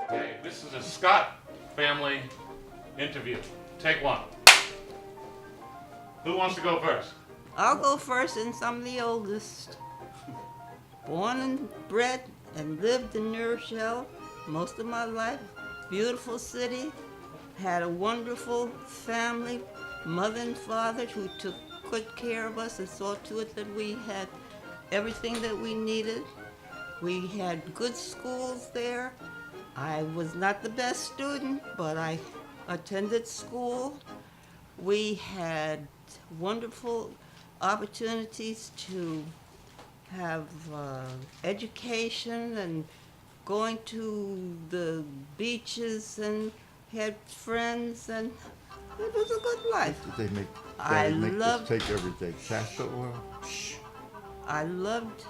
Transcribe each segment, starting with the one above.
Okay, this is a Scott family interview. Take one. Who wants to go first? I'll go first since I'm the oldest. Born and bred and lived in New Rochelle most of my life. Beautiful city. Had a wonderful family, mother and father who took good care of us and saw to it that we had everything that we needed. We had good schools there. I was not the best student, but I attended school. We had wonderful opportunities to have education and going to the beaches and had friends, and it was a good life. Did they make, I Daddy make loved- this take everything? Castor oil? I loved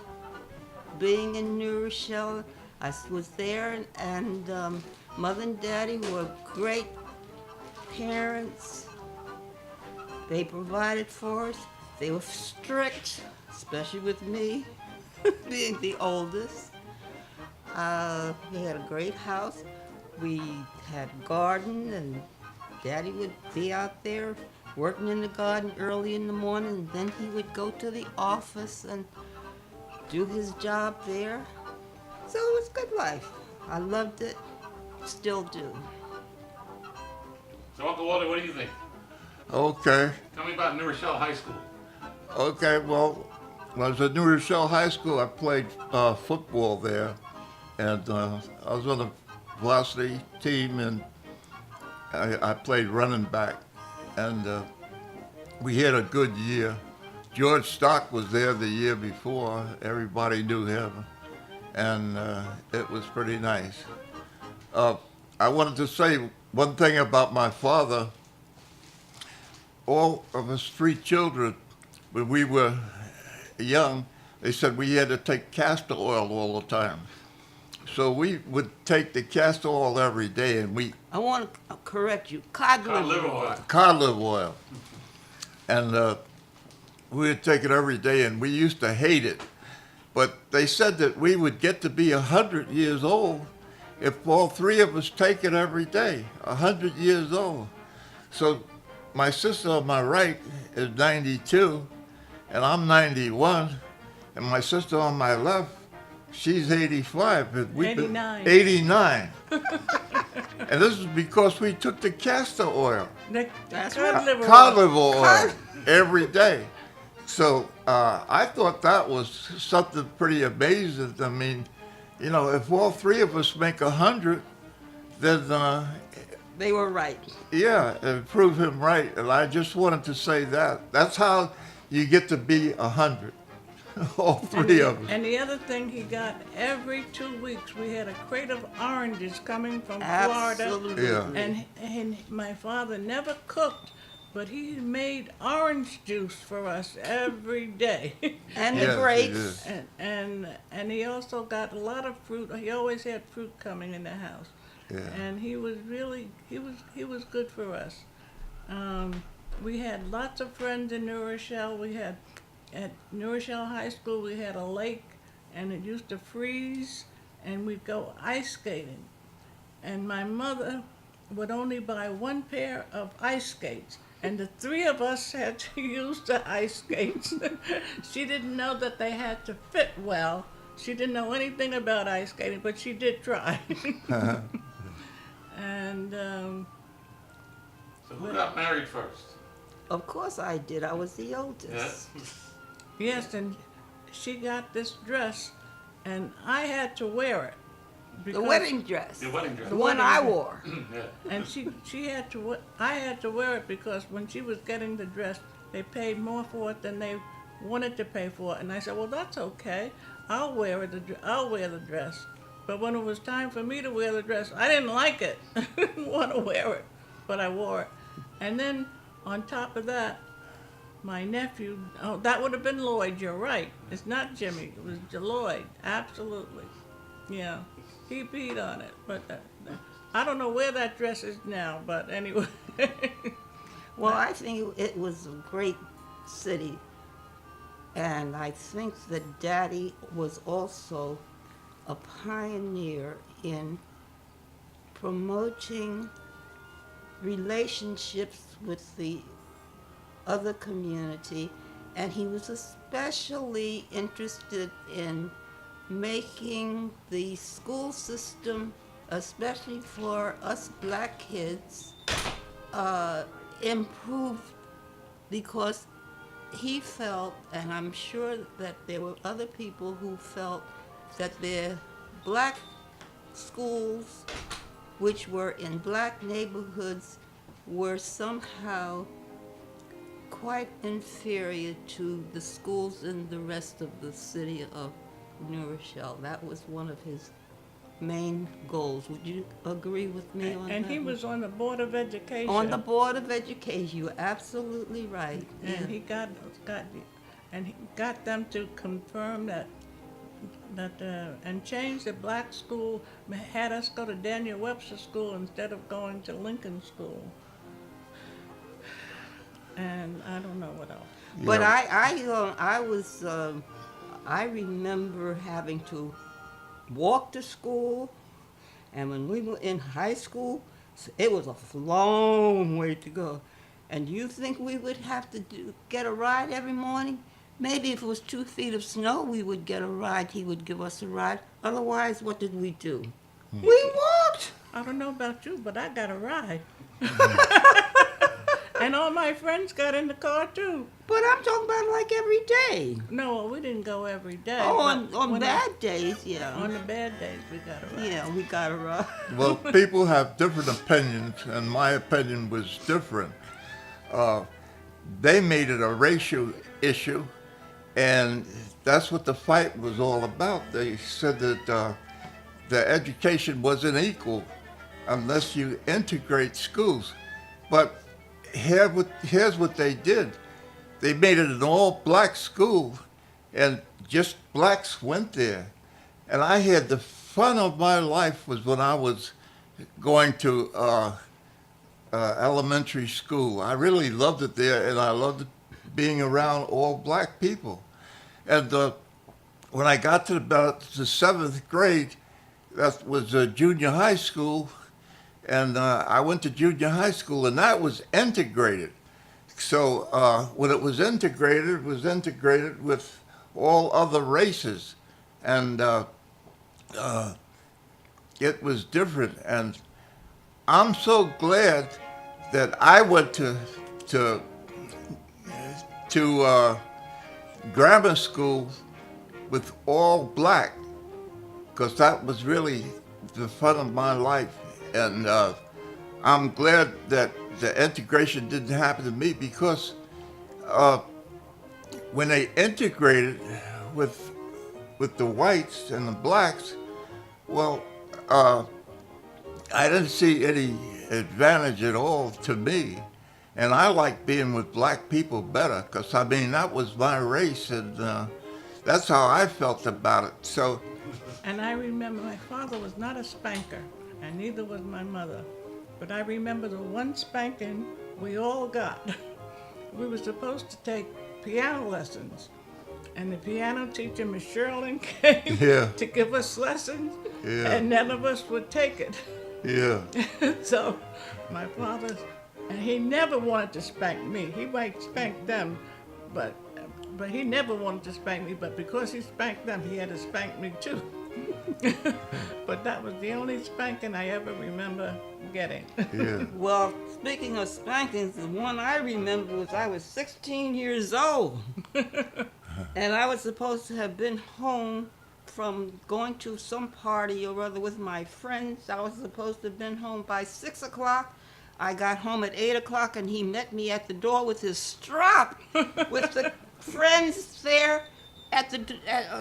being in New Rochelle. I was there, and Mother and Daddy were great parents. They provided for us. They were strict, especially with me, being the oldest. We had a great house. We had a garden, and Daddy would be out there working in the garden early in the morning, and then he would go to the office and do his job there. So it was a good life. I loved it, still do. So Uncle Walter, what do you think? Okay. Tell me about New Rochelle High School. Okay, well, when I was at New Rochelle High School, I played football there, and I was on the varsity team, and I played running back, and we had a good year. George Stock was there the year before. Everybody knew him, and it was pretty nice. I wanted to say one thing about my father. All of us three children, when we were young, they said we had to take castor oil all the time. So we would take the castor oil every day, and I want to correct you. Cod Cod liver liver oil. oil. cod liver oil. And we would take it every day, and we used to hate it. But they said that we would get to be 100 years old if all three of us take it every day, 100 years old. So my sister on my right is 92, and I'm 91, and my sister on my left, she's 85. But we've been 89. 89. And this is because we took the castor oil, That's cod right. liver cod oil. liver oil, every day. So I thought that was something pretty amazing. I mean, you know, if all three of us make 100, then They were right. yeah, and prove him right. And I just wanted to say that. That's how you get to be 100. All three of us. And the other thing he got, every 2 weeks we had a crate of oranges coming from Absolutely. Florida. Yeah. And my father never cooked, but he made orange juice for us every day. And Yes, the it grapes. is. and he also got a lot of fruit. He always had fruit coming in the house. Yeah. And he was really he was good for us. we had lots of friends in New Rochelle. We had, at New Rochelle High School, we had a lake, and it used to freeze, and we'd go ice skating. And my mother would only buy one pair of ice skates, and the three of us had to use the ice skates. She didn't know that they had to fit well. She didn't know anything about ice skating, but she did try. And So who got married first? Of course I did. I was the oldest. yes, and she got this dress, and I had to wear it. The because- wedding dress. Your wedding dress. The one I wore. Yeah. And she had to, I had to wear it because when she was getting the dress, they paid more for it than they wanted to pay for it. And I said, well, that's okay. I'll wear the dress. But when it was time for me to wear the dress, I didn't like it. I didn't want to wear it, but I wore it. And then on top of that, my nephew, oh, that would have been Lloyd, you're right. It's not Jimmy, it was Lloyd, absolutely. Yeah, he peed on it, but I don't know where that dress is now, but anyway. Well, I think it was a great city. And I think that Daddy was also a pioneer in promoting relationships with the other community, and he was especially interested in making the school system, especially for us black kids, improve, because he felt, and I'm sure that there were other people who felt, that their black schools, which were in black neighborhoods, were somehow quite inferior to the schools in the rest of the city of New Rochelle. That was one of his main goals. Would you agree with me on that? And he was on the Board of Education. On the Board of Education. You're absolutely right. And Yeah. he got them to confirm that and change the black school, had us go to Daniel Webster School instead of going to Lincoln School. And I don't know what else. But Yeah. I remember having to walk to school, and when we were in high school, it was a long way to go. And you think we would have to get a ride every morning? Maybe if it was 2 feet of snow, we would get a ride. He would give us a ride. Otherwise, what did we do? We walked. I don't know about you, but I got a ride. And all my friends got in the car too. But I'm talking about like every day. No, we didn't go every day. Oh, but on when bad days, yeah. on the bad days, we got a ride. Yeah, we got a ride. Well, people have different opinions, and my opinion was different. They made it a racial issue, and that's what the fight was all about. They said that the education wasn't equal unless you integrate schools. But here's what they did. They made it an all-black school, and just blacks went there. And I had the fun of my life was when I was going to elementary school. I really loved it there, and I loved being around all black people. And when I got to about the 7th grade, that was junior high school, and I went to junior high school, and that was integrated. So when it was integrated with all other races, and it was different. And I'm so glad that I went to grammar school with all black, because that was really the fun of my life. And I'm glad that the integration didn't happen to me, because when they integrated with the whites and the blacks, well, I didn't see any advantage at all to me. And I like being with black people better, because, I mean, that was my race, and that's how I felt about it. So, And I remember my father was not a spanker, and neither was my mother. But I remember the one spanking we all got. we were supposed to take piano lessons. And the piano teacher, Miss Sherlin, came Yeah. to give us lessons, Yeah. and none of us would take it. Yeah. So my father, and he never wanted to spank me. He might spank them, but he never wanted to spank me. But because he spanked them, he had to spank me too. But that was the only spanking I ever remember getting. Yeah. Well, speaking of spankings, the one I remember was I was 16 years old. And I was supposed to have been home from going to some party or other with my friends. I was supposed to have been home by 6 o'clock. I got home at 8 o'clock and he met me at the door with his strap, with the friends there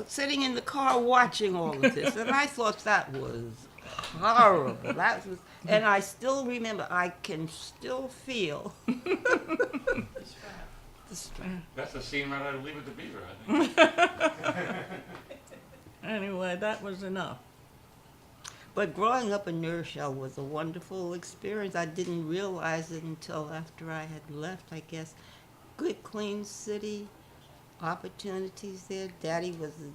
sitting in the car watching all of this. And I thought that was horrible. And I still remember, I can still feel the strap. That's a scene right out of Leave It to Beaver, I think. Anyway, that was enough. But growing up in New Rochelle was a wonderful experience. I didn't realize it until after I had left, I guess. Good, clean city, opportunities there. Daddy was the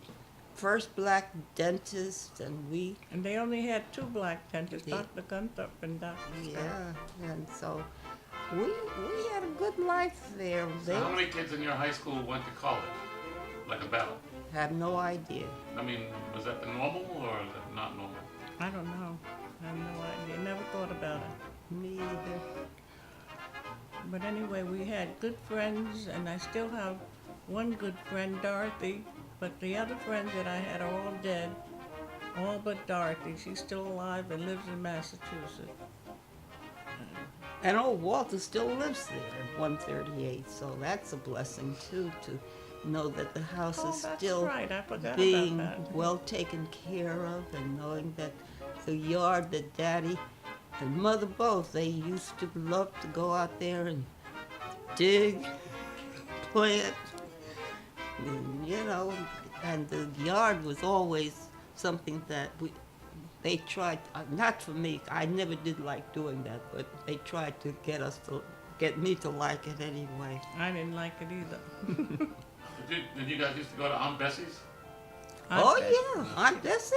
first black dentist, and we, And they only had 2 black dentists, Yeah. Dr. Gunther and Dr. Starr. yeah, and so we had a good life there. So They how many kids in your high school went to college? Like about? have no idea. I mean, was that the normal or is it not normal? I don't know. I have no idea. Never thought about it. Me either. But anyway, we had good friends, and I still have one good friend, Dorothy. But the other friends that I had are all dead. All but Dorothy. She's still alive and lives in Massachusetts. And old Walter still lives there at 138, so that's a blessing too, to know that the house Oh, is that's still right. I forgot being about that. well taken care of, and knowing that the yard that Daddy and Mother both, they used to love to go out there and dig, plant, and, you know, and the yard was always something that they tried, not for me, I never did like doing that, but they tried to get me to like it anyway. I didn't like it either. Did you guys used to go to Aunt Bessie's? Oh, Bessie- yeah, Aunt Bessie.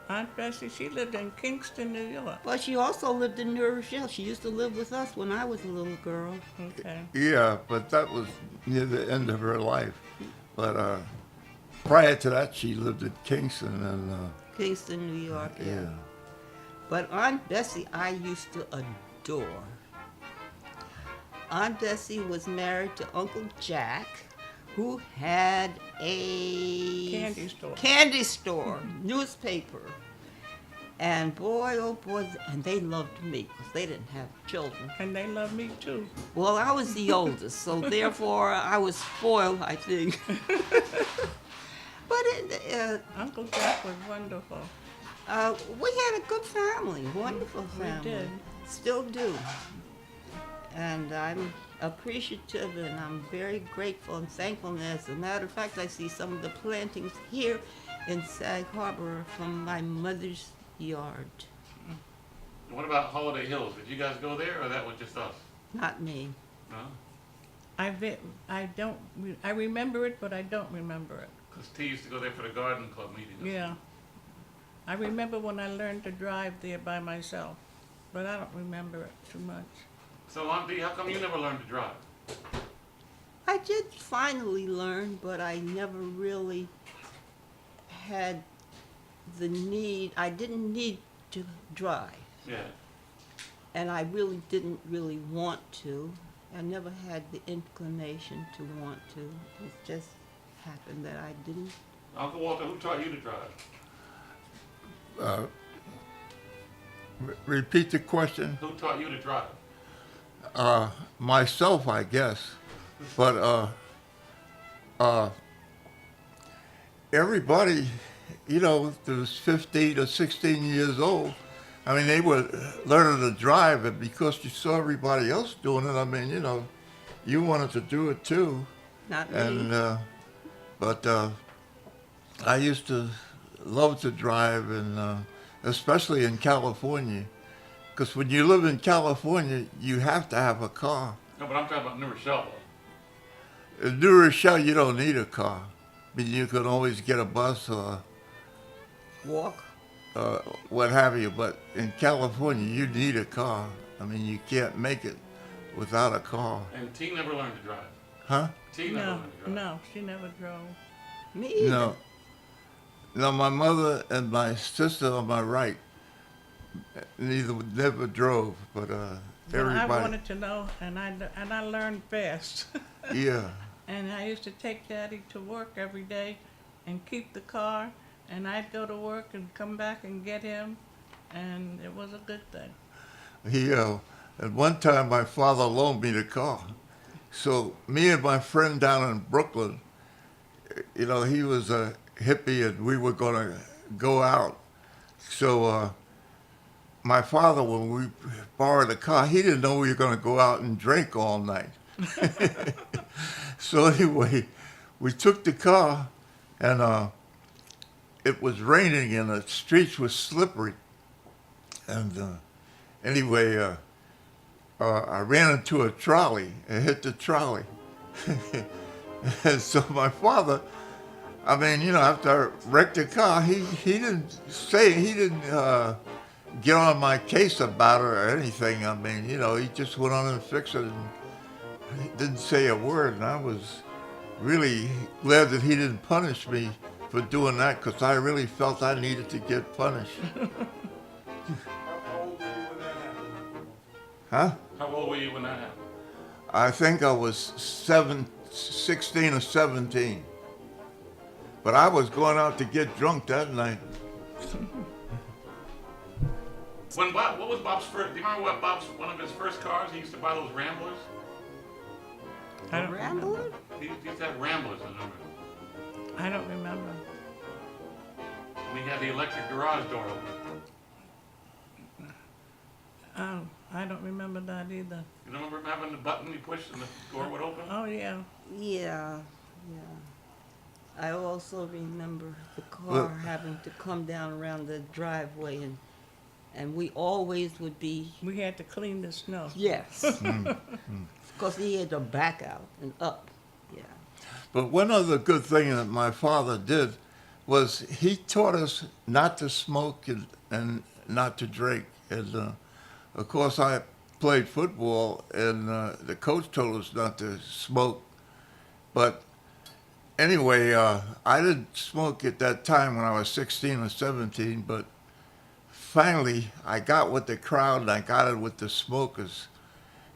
Aunt Bessie, she lived in Kingston, New York. But she also lived in New Rochelle. She used to live with us when I was a little girl. Okay. Yeah, but that was near the end of her life. But prior to that, she lived in Kingston, and Kingston, New York, yeah. yeah. But Aunt Bessie, I used to adore. Aunt Bessie was married to Uncle Jack, who had a Candy store. newspaper. And boy, oh boy, and they loved me because they didn't have children. And they love me too. Well, I was the oldest, so therefore I was spoiled, I think. But Uncle Jack was wonderful. we had a good family, wonderful family. did. Still do. And I'm appreciative and I'm very grateful and thankful. And as a matter of fact, I see some of the plantings here in Sag Harbor from my mother's yard. What about Holiday Hills? Did you guys go there or that was just us? Not me. No? I remember it, but I don't remember it. Because T used to go there for the garden club meetings. Yeah. I remember when I learned to drive there by myself, but I don't remember it too much. So Aunt D, how come you never learned to drive? I did finally learn, but I never really had the need. I didn't need to drive. Yeah. And I really didn't really want to. I never had the inclination to want to. It just happened that I didn't. Uncle Walter, who taught you to drive? Repeat the question. Who taught you to drive? Myself, I guess. But everybody, you know, that was 15 or 16 years old, I mean, they were learning to drive, and because you saw everybody else doing it, I mean, you know, you wanted to do it too. Not me. And but I used to love to drive, and especially in California, because when you live in California, you have to have a car. No, but I'm talking about New Rochelle, In New Rochelle, you don't need a car. I mean, you can always get a bus or Walk. what have you. But in California, you need a car. I mean, you can't make it without a car. And T never learned to drive. Huh? T never No, learned to drive. no, she never drove. Me either. No. No, my mother and my sister on my right, never drove, but Well, everybody. I wanted to know, and I learned fast. Yeah. And I used to take Daddy to work every day and keep the car, and I'd go to work and come back and get him, and it was a good thing. At one time, my father loaned me the car. So me and my friend down in Brooklyn, he was a hippie and we were going to go out. So my father, when we borrowed the car, he didn't know we were going to go out and drink all night. So anyway, we took the car and it was raining and the streets were slippery. And anyway, I ran into a trolley and hit the trolley. And so my father, after I wrecked the car, he didn't get on my case about it or anything. He just went on and fixed it and he didn't say a word. And I was really glad that he didn't punish me for doing that because I really felt I needed to get punished. Huh? How old were you when that happened? I think I was 16 or 17. But I was going out to get drunk that night. What was Bob's first? Do you remember what one of his first cars? He used to buy those Ramblers. I don't Rambler? remember. He used to have Ramblers, I remember. I don't remember. And he had the electric garage door open. I don't remember that either. You don't remember him having the button he pushed and the door would open? Oh, yeah. Yeah, yeah. I also remember the car Well- having to come down around the driveway and we always would be, We had to clean the snow. yes. Because he had to back out and up, yeah. But one other good thing that my father did was he taught us not to smoke and not to drink. And of course, I played football, and the coach told us not to smoke. But anyway, I didn't smoke at that time when I was 16 or 17, but finally I got with the crowd and I got it with the smokers.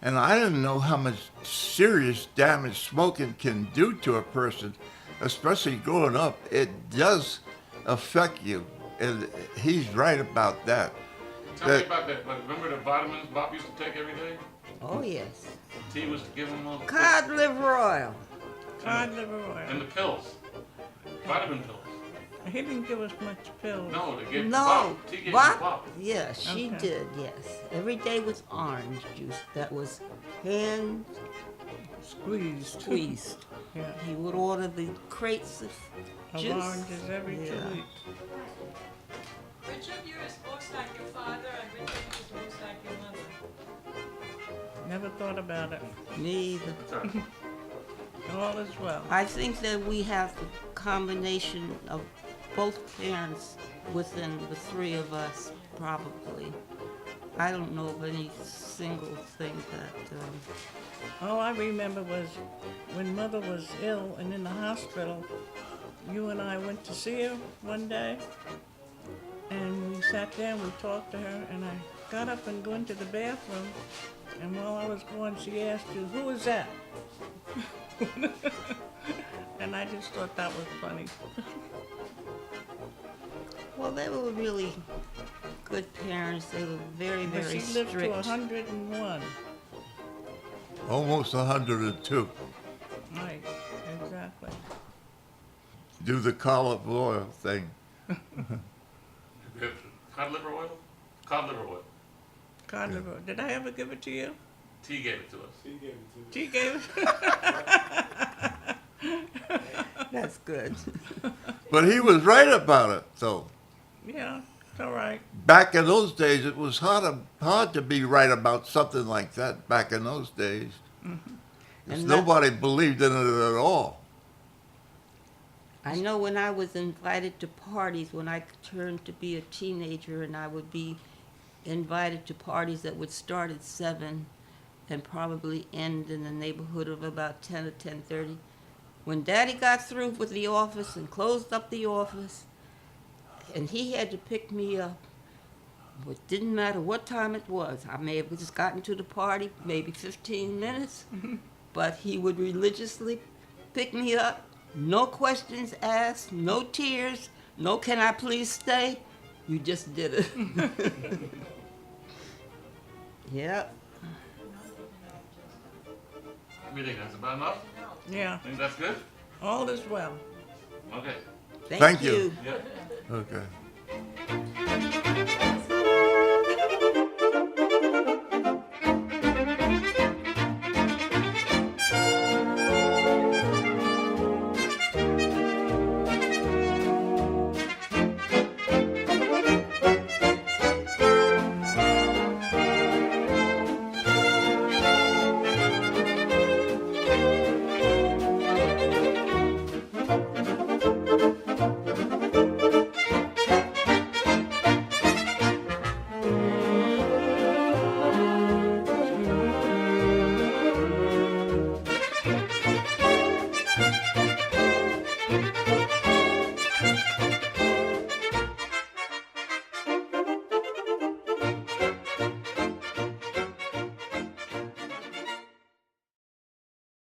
And I didn't know how much serious damage smoking can do to a person, especially growing up. It does affect you, and he's right about that. Tell me about that. But remember the vitamins Bob used to take every day? Oh, yes. T was giving him all Cod liver oil. Cod liver and oil. the pills. Vitamin pills. He didn't give us much pills. No, they gave No, Bob. T gave Bob? Bob. Yeah, she Okay. did, yes. Every day was orange juice that was hand Squeezed. squeezed. Yeah. He would order the crates of Of juice. oranges every 2 Yeah. weeks. Which of you is most like your father and which of you is most like your mother? Never thought about it. Me either. Sorry. All is well. I think that we have the combination of both parents within the three of us, probably. I don't know of any single thing that, All I remember was when Mother was ill and in the hospital, you and I went to see her one day, and we sat there and we talked to her, and I got up and went to the bathroom, and while I was going, she asked you, "Who is that?" And I just thought that was funny. well, they were really good parents. They were very, But very she lived to strict. 101. Almost 102. Right, exactly. Do the olive oil thing. Cod liver oil? Cod liver oil. Cod liver. Did I ever give it to you? T gave it to us. She gave it. That's good. But he was right about it, though. Yeah, it's all right. Back in those days, it was hard to be right about something like that back in those days. And Nobody believed in it at all. I know when I was invited to parties, when I turned to be a teenager, and I would be invited to parties that would start at 7 and probably end in the neighborhood of about 10 or 10:30. When Daddy got through with the office and closed up the office, and he had to pick me up, it didn't matter what time it was. I may have just gotten to the party maybe 15 minutes, but he would religiously pick me up. No questions asked, no tears, no can I please stay? You just did it. Yep. You think that's about enough? Yeah, Think that's good? all is well. Okay. Thank you. Yeah. Okay.